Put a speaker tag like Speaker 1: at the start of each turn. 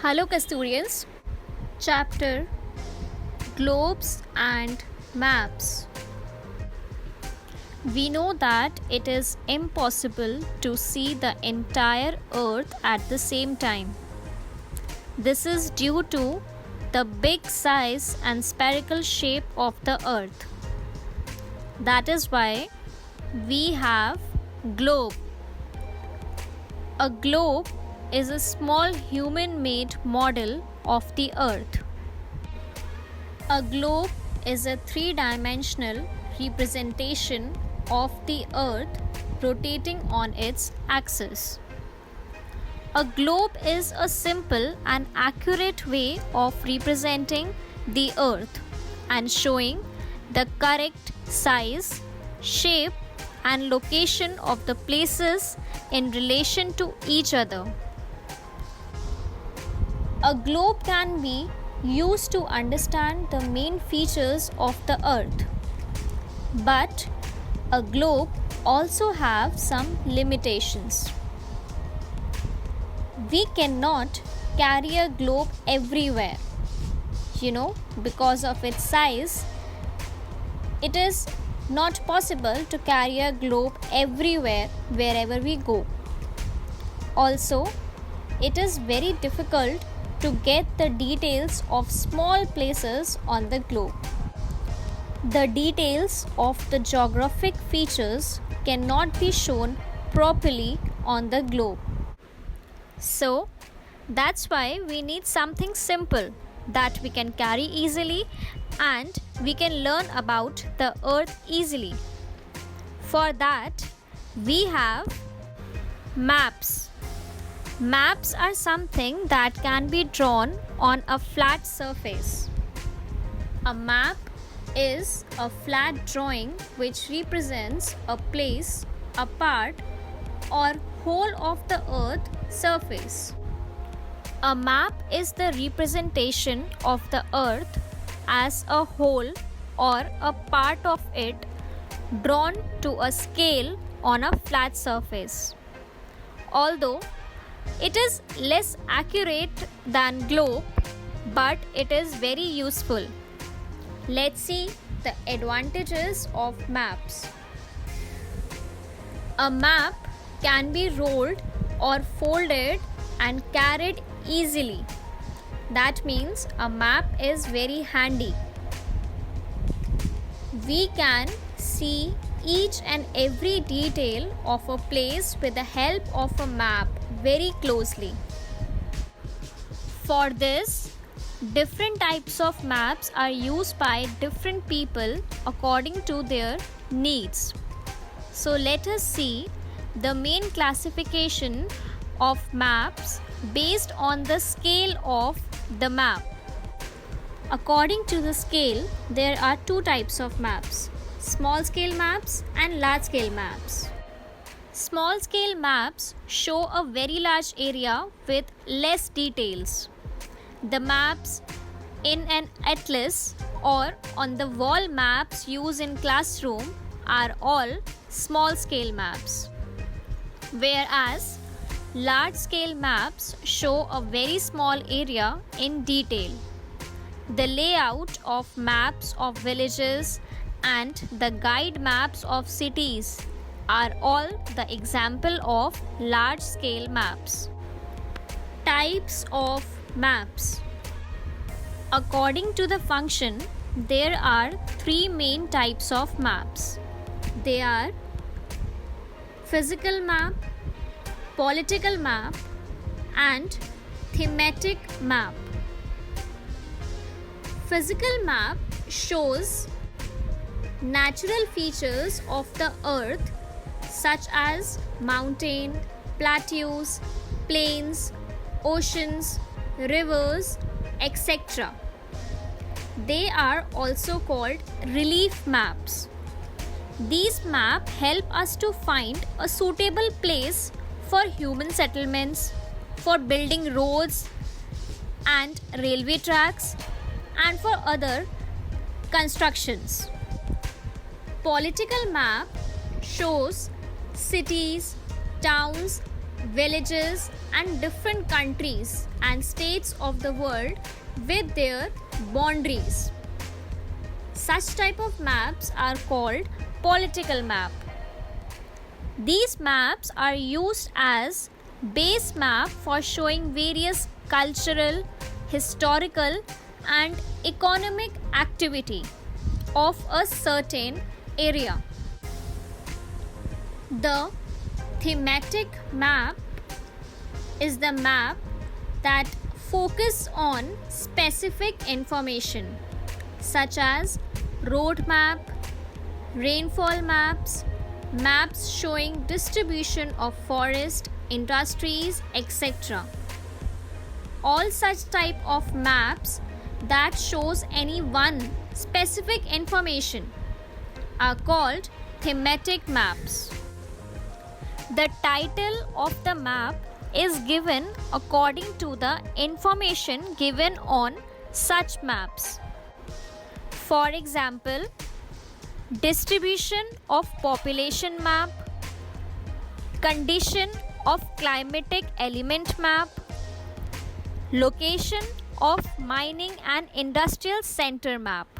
Speaker 1: Hello, Custodians. Chapter Globes and Maps. We know that it is impossible to see the entire Earth at the same time. This is due to the big size and spherical shape of the Earth. That is why we have globe. A globe is a small human-made model of the Earth. A globe is a three-dimensional representation of the Earth rotating on its axis. A globe is a simple and accurate way of representing the Earth and showing the correct size, shape, and location of the places in relation to each other. A globe can be used to understand the main features of the Earth. But a globe also have some limitations. We cannot carry a globe everywhere. Because of its size, it is not possible to carry a globe everywhere wherever we go. Also, it is very difficult to get the details of small places on the globe. The details of the geographic features cannot be shown properly on the globe. So, that's why we need something simple that we can carry easily and we can learn about the Earth easily. For that, we have maps. Maps are something that can be drawn on a flat surface. A map is a flat drawing which represents a place, a part, or whole of the Earth surface. A map is the representation of the Earth as a whole or a part of it drawn to a scale on a flat surface. Although it is less accurate than globe, but it is very useful. Let's see the advantages of maps. A map can be rolled or folded and carried easily. That means a map is very handy. We can see each and every detail of a place with the help of a map very closely. For this, different types of maps are used by different people according to their needs. So let us see the main classification of maps based on the scale of the map. According to the scale, there are two types of maps: small scale maps and large scale maps. Small scale maps show a very large area with less details. The maps in an atlas or on the wall maps used in classroom are all small scale maps. Whereas large scale maps show a very small area in detail. The layout of maps of villages and the guide maps of cities are all the example of large scale maps. Types of maps. According to the function, there are three main types of maps. They are physical map, political map, and thematic map. Physical map shows natural features of the Earth such as mountains, plateaus, plains, oceans, rivers, etc. They are also called relief maps. These maps help us to find a suitable place for human settlements, for building roads and railway tracks, and for other constructions. Political map shows cities, towns, villages, and different countries and states of the world with their boundaries. Such type of maps are called political map. These maps are used as base map for showing various cultural, historical, and economic activity of a certain area. The thematic map is the map that focus on specific information such as road map, rainfall maps, maps showing distribution of forest, industries, etc. All such type of maps that shows any one specific information are called thematic maps. The title of the map is given according to the information given on such maps. For example, distribution of population map, condition of climatic element map, location of mining and industrial center map.